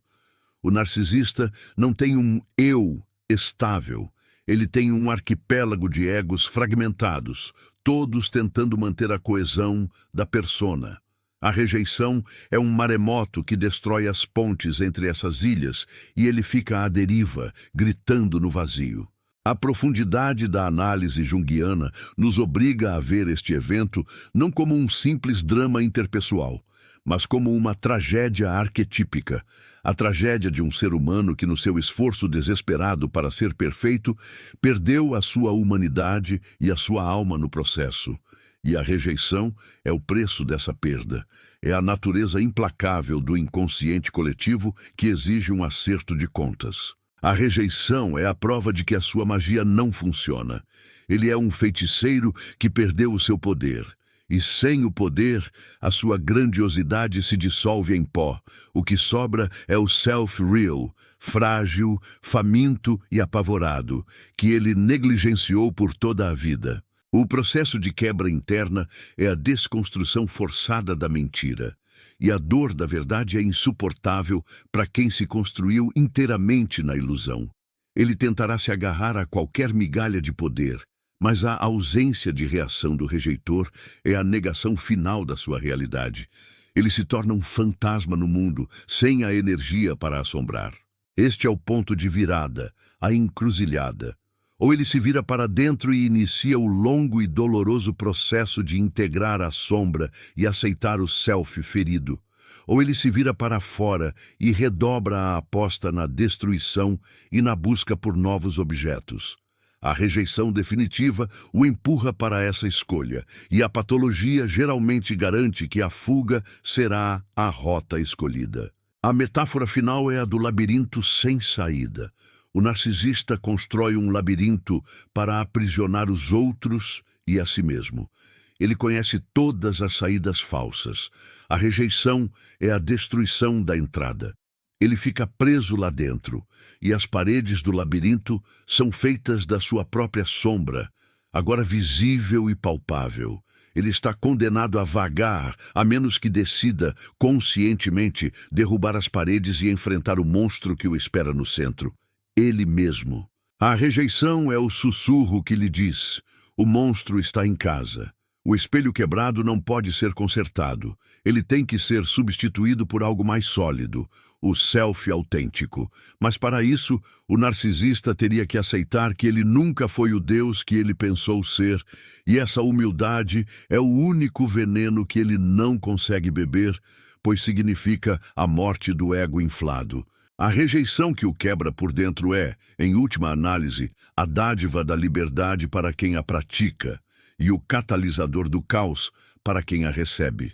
[SPEAKER 1] O narcisista não tem um eu estável, ele tem um arquipélago de egos fragmentados, todos tentando manter a coesão da persona. A rejeição é um maremoto que destrói as pontes entre essas ilhas e ele fica à deriva, gritando no vazio. A profundidade da análise junguiana nos obriga a ver este evento não como um simples drama interpessoal, mas como uma tragédia arquetípica, a tragédia de um ser humano que, no seu esforço desesperado para ser perfeito, perdeu a sua humanidade e a sua alma no processo. E a rejeição é o preço dessa perda. É a natureza implacável do inconsciente coletivo que exige um acerto de contas. A rejeição é a prova de que a sua magia não funciona. Ele é um feiticeiro que perdeu o seu poder. E sem o poder, a sua grandiosidade se dissolve em pó. O que sobra é o self-real, frágil, faminto e apavorado, que ele negligenciou por toda a vida. O processo de quebra interna é a desconstrução forçada da mentira. E a dor da verdade é insuportável para quem se construiu inteiramente na ilusão. Ele tentará se agarrar a qualquer migalha de poder, mas a ausência de reação do rejeitor é a negação final da sua realidade. Ele se torna um fantasma no mundo, sem a energia para assombrar. Este é o ponto de virada, a encruzilhada. Ou ele se vira para dentro e inicia o longo e doloroso processo de integrar a sombra e aceitar o self ferido. Ou ele se vira para fora e redobra a aposta na destruição e na busca por novos objetos. A rejeição definitiva o empurra para essa escolha, e a patologia geralmente garante que a fuga será a rota escolhida. A metáfora final é a do labirinto sem saída. O narcisista constrói um labirinto para aprisionar os outros e a si mesmo. Ele conhece todas as saídas falsas. A rejeição é a destruição da entrada. Ele fica preso lá dentro, e as paredes do labirinto são feitas da sua própria sombra, agora visível e palpável. Ele está condenado a vagar, a menos que decida, conscientemente, derrubar as paredes e enfrentar o monstro que o espera no centro. Ele mesmo. A rejeição é o sussurro que lhe diz: o monstro está em casa. O espelho quebrado não pode ser consertado. Ele tem que ser substituído por algo mais sólido, o self autêntico. Mas para isso, o narcisista teria que aceitar que ele nunca foi o Deus que ele pensou ser, e essa humildade é o único veneno que ele não consegue beber, pois significa a morte do ego inflado. A rejeição que o quebra por dentro é, em última análise, a dádiva da liberdade para quem a pratica, e o catalisador do caos para quem a recebe.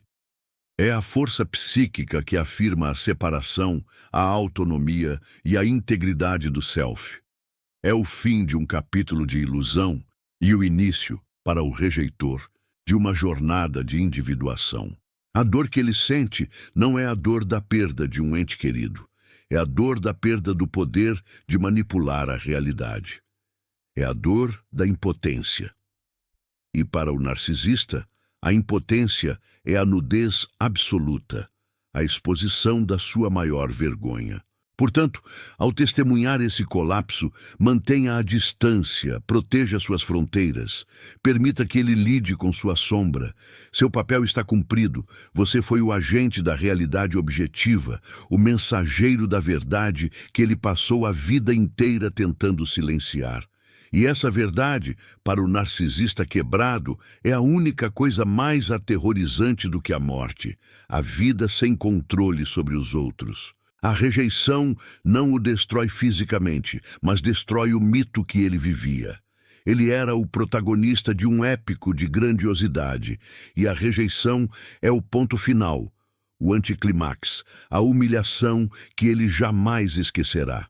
[SPEAKER 1] É a força psíquica que afirma a separação, a autonomia e a integridade do self. É o fim de um capítulo de ilusão e o início, para o rejeitor, de uma jornada de individuação. A dor que ele sente não é a dor da perda de um ente querido. É a dor da perda do poder de manipular a realidade. É a dor da impotência. E para o narcisista, a impotência é a nudez absoluta, a exposição da sua maior vergonha. Portanto, ao testemunhar esse colapso, mantenha a distância, proteja suas fronteiras, permita que ele lide com sua sombra. Seu papel está cumprido, você foi o agente da realidade objetiva, o mensageiro da verdade que ele passou a vida inteira tentando silenciar. E essa verdade, para o narcisista quebrado, é a única coisa mais aterrorizante do que a morte, a vida sem controle sobre os outros. A rejeição não o destrói fisicamente, mas destrói o mito que ele vivia. Ele era o protagonista de um épico de grandiosidade, e a rejeição é o ponto final, o anticlimax, a humilhação que ele jamais esquecerá.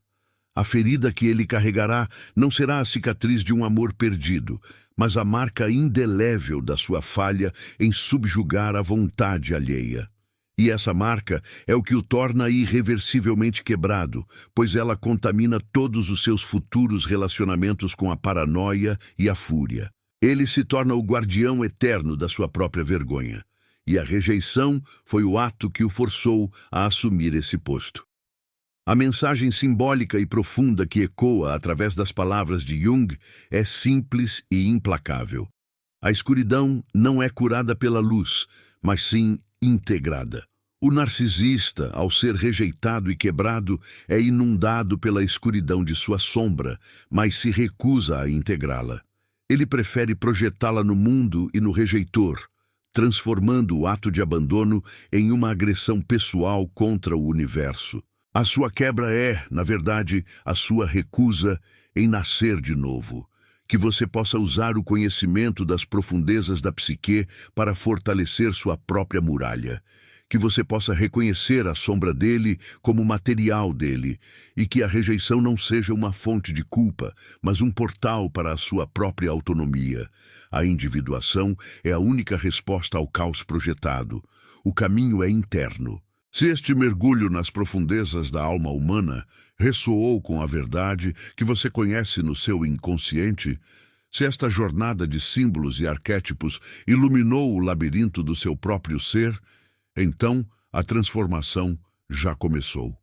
[SPEAKER 1] A ferida que ele carregará não será a cicatriz de um amor perdido, mas a marca indelével da sua falha em subjugar a vontade alheia. E essa marca é o que o torna irreversivelmente quebrado, pois ela contamina todos os seus futuros relacionamentos com a paranoia e a fúria. Ele se torna o guardião eterno da sua própria vergonha. E a rejeição foi o ato que o forçou a assumir esse posto. A mensagem simbólica e profunda que ecoa através das palavras de Jung é simples e implacável. A escuridão não é curada pela luz, mas sim integrada. O narcisista, ao ser rejeitado e quebrado, é inundado pela escuridão de sua sombra, mas se recusa a integrá-la. Ele prefere projetá-la no mundo e no rejeitor, transformando o ato de abandono em uma agressão pessoal contra o universo. A sua quebra é, na verdade, a sua recusa em nascer de novo. Que você possa usar o conhecimento das profundezas da psique para fortalecer sua própria muralha. que você possa reconhecer a sombra dele como material dele, e que a rejeição não seja uma fonte de culpa, mas um portal para a sua própria autonomia. A individuação é a única resposta ao caos projetado. O caminho é interno. Se este mergulho nas profundezas da alma humana ressoou com a verdade que você conhece no seu inconsciente, se esta jornada de símbolos e arquétipos iluminou o labirinto do seu próprio ser, então a transformação já começou.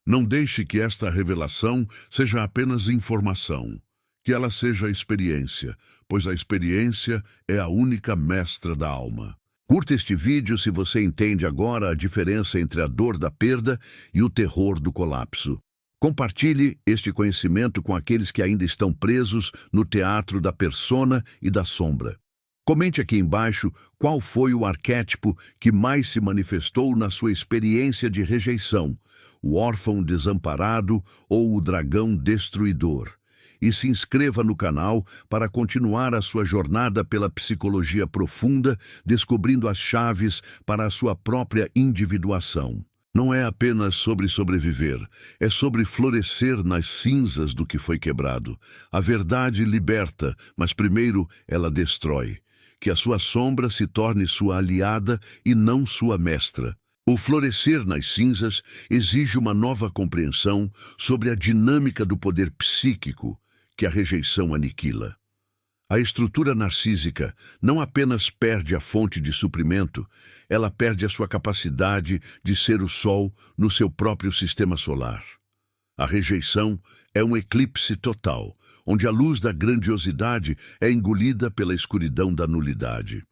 [SPEAKER 1] Não deixe que esta revelação seja apenas informação, que ela seja experiência, pois a experiência é a única mestra da alma. Curta este vídeo se você entende agora a diferença entre a dor da perda e o terror do colapso. Compartilhe este conhecimento com aqueles que ainda estão presos no teatro da persona e da sombra. Comente aqui embaixo qual foi o arquétipo que mais se manifestou na sua experiência de rejeição, o órfão desamparado ou o dragão destruidor. E se inscreva no canal para continuar a sua jornada pela psicologia profunda, descobrindo as chaves para a sua própria individuação. Não é apenas sobre sobreviver, é sobre florescer nas cinzas do que foi quebrado. A verdade liberta, mas primeiro ela destrói. Que a sua sombra se torne sua aliada e não sua mestra. O florescer nas cinzas exige uma nova compreensão sobre a dinâmica do poder psíquico que a rejeição aniquila. A estrutura narcísica não apenas perde a fonte de suprimento, ela perde a sua capacidade de ser o Sol no seu próprio sistema solar. A rejeição é um eclipse total, onde a luz da grandiosidade é engolida pela escuridão da nulidade.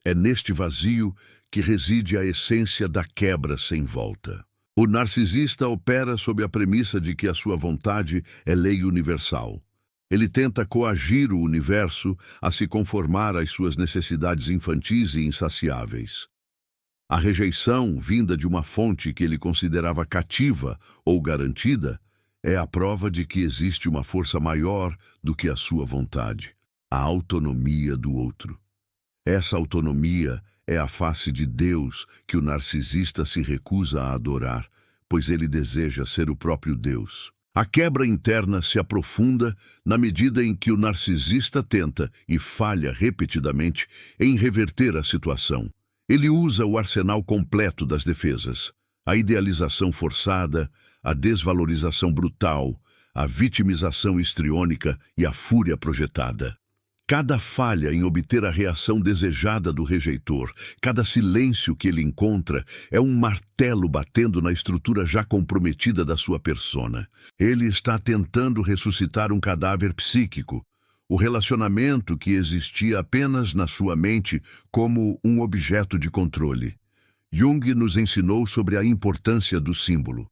[SPEAKER 1] É neste vazio que reside a essência da quebra sem volta. O narcisista opera sob a premissa de que a sua vontade é lei universal. Ele tenta coagir o universo a se conformar às suas necessidades infantis e insaciáveis. A rejeição, vinda de uma fonte que ele considerava cativa ou garantida, é a prova de que existe uma força maior do que a sua vontade, a autonomia do outro. Essa autonomia é a face de Deus que o narcisista se recusa a adorar, pois ele deseja ser o próprio Deus. A quebra interna se aprofunda na medida em que o narcisista tenta, e falha repetidamente, em reverter a situação. Ele usa o arsenal completo das defesas: a idealização forçada, a desvalorização brutal, a vitimização histriônica e a fúria projetada. Cada falha em obter a reação desejada do rejeitor, cada silêncio que ele encontra, é um martelo batendo na estrutura já comprometida da sua persona. Ele está tentando ressuscitar um cadáver psíquico, o relacionamento que existia apenas na sua mente como um objeto de controle. Jung nos ensinou sobre a importância do símbolo.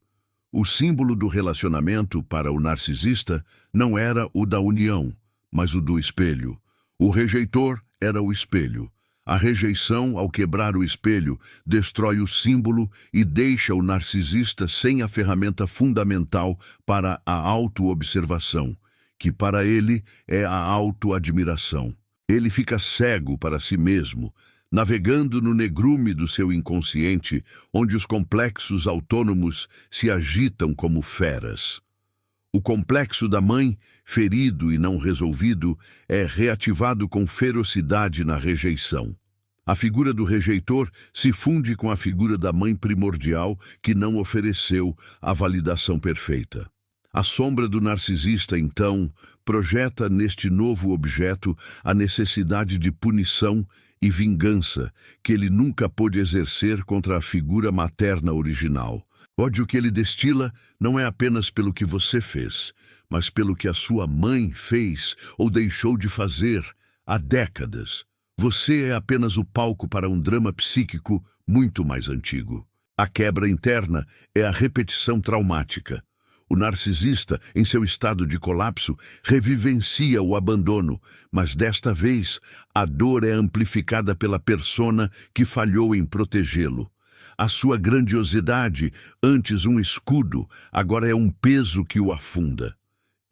[SPEAKER 1] O símbolo do relacionamento para o narcisista não era o da união, mas o do espelho. O rejeitor era o espelho. A rejeição, ao quebrar o espelho, destrói o símbolo e deixa o narcisista sem a ferramenta fundamental para a autoobservação, que para ele é a autoadmiração. Ele fica cego para si mesmo, navegando no negrume do seu inconsciente, onde os complexos autônomos se agitam como feras. O complexo da mãe, ferido e não resolvido, é reativado com ferocidade na rejeição. A figura do rejeitor se funde com a figura da mãe primordial que não ofereceu a validação perfeita. A sombra do narcisista, então, projeta neste novo objeto a necessidade de punição e vingança que ele nunca pôde exercer contra a figura materna original. O ódio que ele destila não é apenas pelo que você fez, mas pelo que a sua mãe fez ou deixou de fazer há décadas. Você é apenas o palco para um drama psíquico muito mais antigo. A quebra interna é a repetição traumática. O narcisista, em seu estado de colapso, revivencia o abandono, mas desta vez a dor é amplificada pela persona que falhou em protegê-lo. A sua grandiosidade, antes um escudo, agora é um peso que o afunda.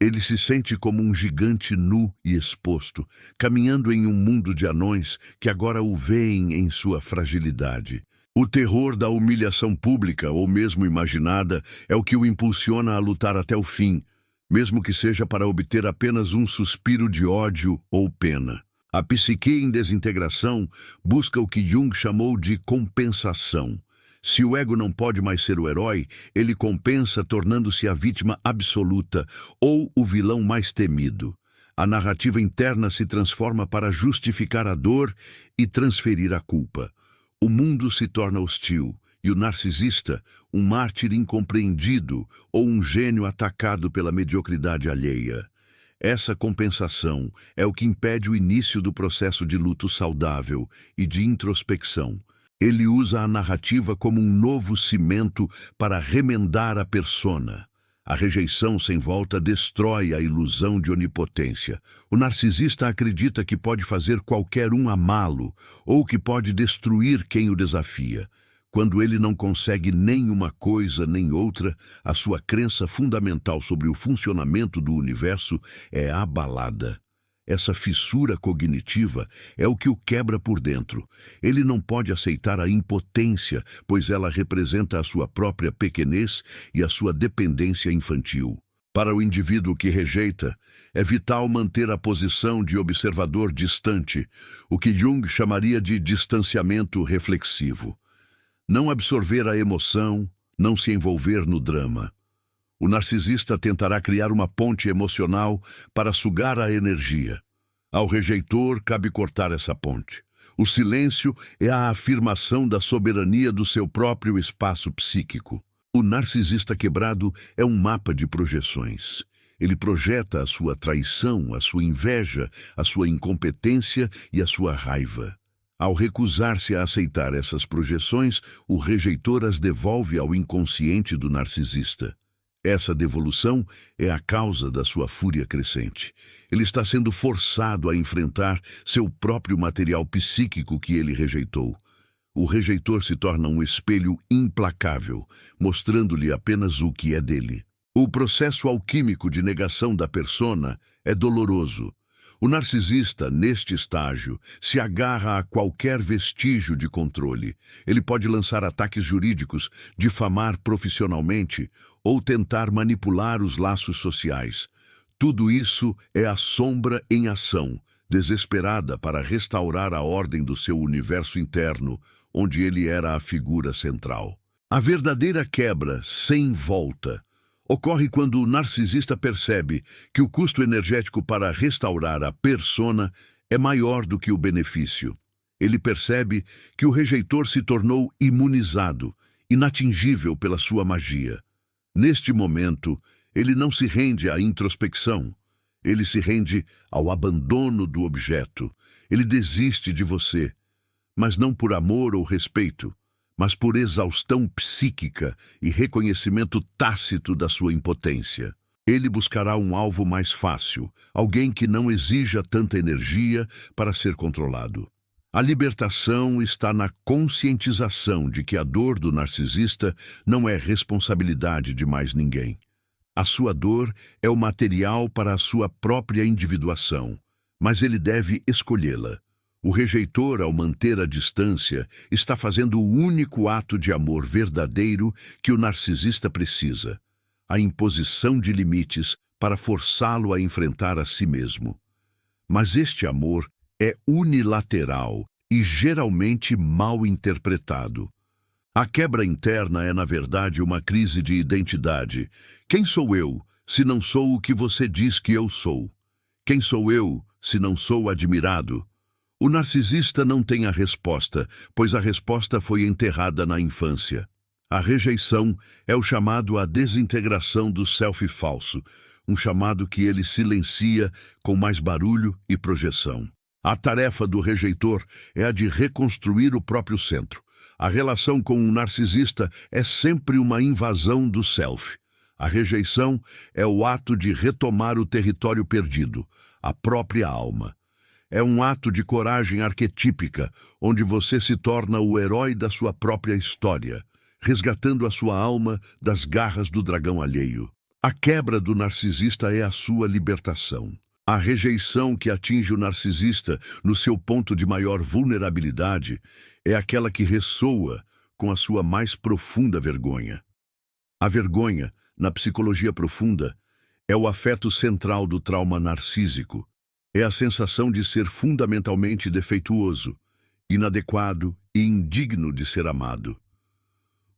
[SPEAKER 1] Ele se sente como um gigante nu e exposto, caminhando em um mundo de anões que agora o veem em sua fragilidade. O terror da humilhação pública, ou mesmo imaginada, é o que o impulsiona a lutar até o fim, mesmo que seja para obter apenas um suspiro de ódio ou pena. A psique em desintegração busca o que Jung chamou de compensação. Se o ego não pode mais ser o herói, ele compensa tornando-se a vítima absoluta ou o vilão mais temido. A narrativa interna se transforma para justificar a dor e transferir a culpa. O mundo se torna hostil e o narcisista, um mártir incompreendido ou um gênio atacado pela mediocridade alheia. Essa compensação é o que impede o início do processo de luto saudável e de introspecção. Ele usa a narrativa como um novo cimento para remendar a persona. A rejeição sem volta destrói a ilusão de onipotência. O narcisista acredita que pode fazer qualquer um amá-lo ou que pode destruir quem o desafia. Quando ele não consegue nem uma coisa nem outra, a sua crença fundamental sobre o funcionamento do universo é abalada. Essa fissura cognitiva é o que o quebra por dentro. Ele não pode aceitar a impotência, pois ela representa a sua própria pequenez e a sua dependência infantil. Para o indivíduo que rejeita, é vital manter a posição de observador distante, o que Jung chamaria de distanciamento reflexivo. Não absorver a emoção, não se envolver no drama. O narcisista tentará criar uma ponte emocional para sugar a energia. Ao rejeitor, cabe cortar essa ponte. O silêncio é a afirmação da soberania do seu próprio espaço psíquico. O narcisista quebrado é um mapa de projeções. Ele projeta a sua traição, a sua inveja, a sua incompetência e a sua raiva. Ao recusar-se a aceitar essas projeções, o rejeitor as devolve ao inconsciente do narcisista. Essa devolução é a causa da sua fúria crescente. Ele está sendo forçado a enfrentar seu próprio material psíquico que ele rejeitou. O rejeitor se torna um espelho implacável, mostrando-lhe apenas o que é dele. O processo alquímico de negação da persona é doloroso. O narcisista, neste estágio, se agarra a qualquer vestígio de controle. Ele pode lançar ataques jurídicos, difamar profissionalmente ou tentar manipular os laços sociais. Tudo isso é a sombra em ação, desesperada para restaurar a ordem do seu universo interno, onde ele era a figura central. A verdadeira quebra, sem volta, ocorre quando o narcisista percebe que o custo energético para restaurar a persona é maior do que o benefício. Ele percebe que o rejeitor se tornou imunizado, inatingível pela sua magia. Neste momento, ele não se rende à introspecção. Ele se rende ao abandono do objeto. Ele desiste de você, mas não por amor ou respeito, mas por exaustão psíquica e reconhecimento tácito da sua impotência. Ele buscará um alvo mais fácil, alguém que não exija tanta energia para ser controlado. A libertação está na conscientização de que a dor do narcisista não é responsabilidade de mais ninguém. A sua dor é o material para a sua própria individuação, mas ele deve escolhê-la. O rejeitor, ao manter a distância, está fazendo o único ato de amor verdadeiro que o narcisista precisa: a imposição de limites para forçá-lo a enfrentar a si mesmo. Mas este amor é unilateral e geralmente mal interpretado. A quebra interna é, na verdade, uma crise de identidade. Quem sou eu, se não sou o que você diz que eu sou? Quem sou eu, se não sou admirado? O narcisista não tem a resposta, pois a resposta foi enterrada na infância. A rejeição é o chamado à desintegração do self falso, um chamado que ele silencia com mais barulho e projeção. A tarefa do rejeitor é a de reconstruir o próprio centro. A relação com um narcisista é sempre uma invasão do self. A rejeição é o ato de retomar o território perdido, a própria alma. É um ato de coragem arquetípica, onde você se torna o herói da sua própria história, resgatando a sua alma das garras do dragão alheio. A quebra do narcisista é a sua libertação. A rejeição que atinge o narcisista no seu ponto de maior vulnerabilidade é aquela que ressoa com a sua mais profunda vergonha. A vergonha, na psicologia profunda, é o afeto central do trauma narcísico. É a sensação de ser fundamentalmente defeituoso, inadequado e indigno de ser amado.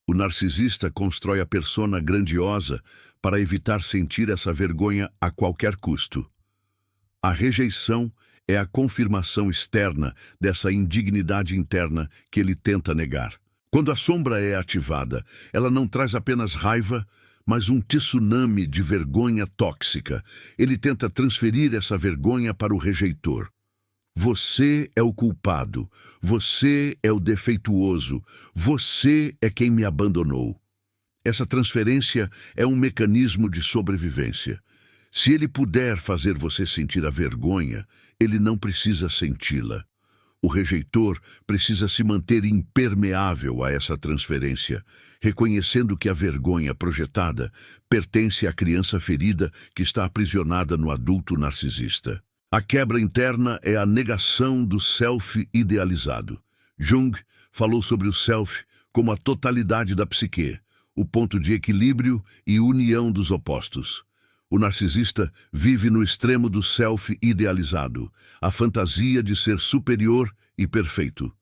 [SPEAKER 1] O narcisista constrói a persona grandiosa para evitar sentir essa vergonha a qualquer custo. A rejeição é a confirmação externa dessa indignidade interna que ele tenta negar. Quando a sombra é ativada, ela não traz apenas raiva, mas um tsunami de vergonha tóxica. Ele tenta transferir essa vergonha para o rejeitor. Você é o culpado, você é o defeituoso, você é quem me abandonou. Essa transferência é um mecanismo de sobrevivência. Se ele puder fazer você sentir a vergonha, ele não precisa senti-la. O rejeitor precisa se manter impermeável a essa transferência, reconhecendo que a vergonha projetada pertence à criança ferida que está aprisionada no adulto narcisista. A quebra interna é a negação do self idealizado. Jung falou sobre o self como a totalidade da psique, o ponto de equilíbrio e união dos opostos. O narcisista vive no extremo do self idealizado, a fantasia de ser superior e perfeito.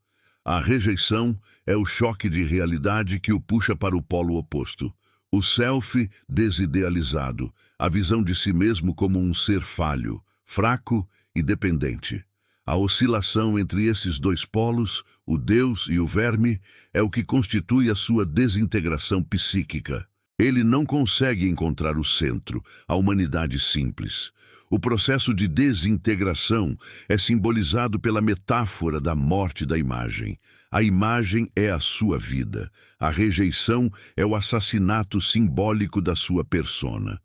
[SPEAKER 1] A rejeição é o choque de realidade que o puxa para o polo oposto. O self desidealizado, a visão de si mesmo como um ser falho, fraco e dependente. A oscilação entre esses dois polos, o Deus e o verme, é o que constitui a sua desintegração psíquica. Ele não consegue encontrar o centro, a humanidade simples. O processo de desintegração é simbolizado pela metáfora da morte da imagem. A imagem é a sua vida. A rejeição é o assassinato simbólico da sua persona.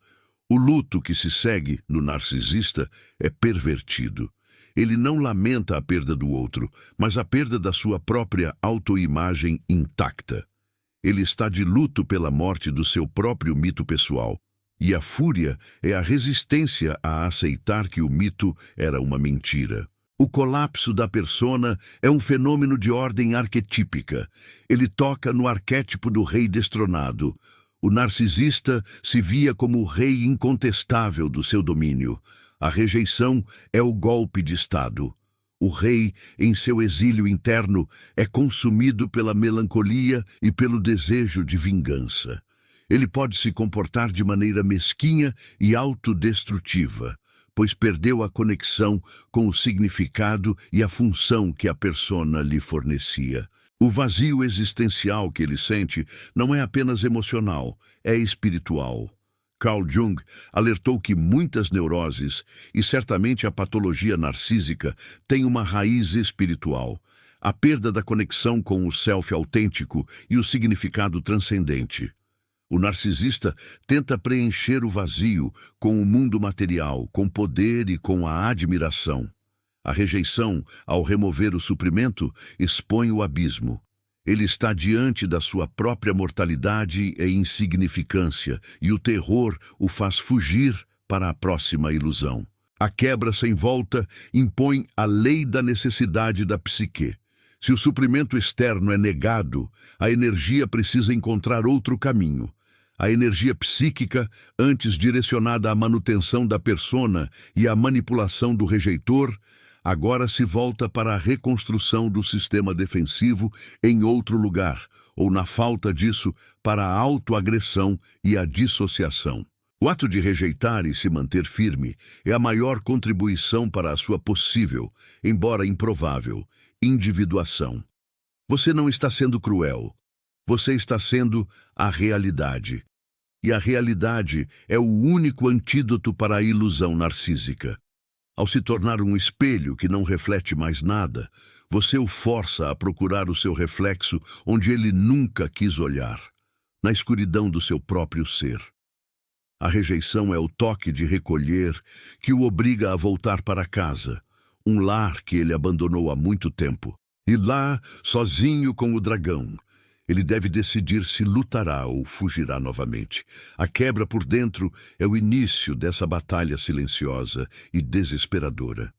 [SPEAKER 1] O luto que se segue no narcisista é pervertido. Ele não lamenta a perda do outro, mas a perda da sua própria autoimagem intacta. Ele está de luto pela morte do seu próprio mito pessoal. E a fúria é a resistência a aceitar que o mito era uma mentira. O colapso da persona é um fenômeno de ordem arquetípica. Ele toca no arquétipo do rei destronado. O narcisista se via como o rei incontestável do seu domínio. A rejeição é o golpe de Estado. O rei, em seu exílio interno, é consumido pela melancolia e pelo desejo de vingança. Ele pode se comportar de maneira mesquinha e autodestrutiva, pois perdeu a conexão com o significado e a função que a persona lhe fornecia. O vazio existencial que ele sente não é apenas emocional, é espiritual. Carl Jung alertou que muitas neuroses, e certamente a patologia narcísica, têm uma raiz espiritual, a perda da conexão com o self autêntico e o significado transcendente. O narcisista tenta preencher o vazio com o mundo material, com poder e com a admiração. A rejeição, ao remover o suprimento, expõe o abismo. Ele está diante da sua própria mortalidade e insignificância, e o terror o faz fugir para a próxima ilusão. A quebra sem volta impõe a lei da necessidade da psique. Se o suprimento externo é negado, a energia precisa encontrar outro caminho. A energia psíquica, antes direcionada à manutenção da persona e à manipulação do rejeitor, agora se volta para a reconstrução do sistema defensivo em outro lugar, ou na falta disso, para a autoagressão e a dissociação. O ato de rejeitar e se manter firme é a maior contribuição para a sua possível, embora improvável, individuação. Você não está sendo cruel. Você está sendo a realidade. E a realidade é o único antídoto para a ilusão narcísica. Ao se tornar um espelho que não reflete mais nada, você o força a procurar o seu reflexo onde ele nunca quis olhar, na escuridão do seu próprio ser. A rejeição é o toque de recolher que o obriga a voltar para casa, um lar que ele abandonou há muito tempo. E lá, sozinho com o dragão, ele deve decidir se lutará ou fugirá novamente. A quebra por dentro é o início dessa batalha silenciosa e desesperadora.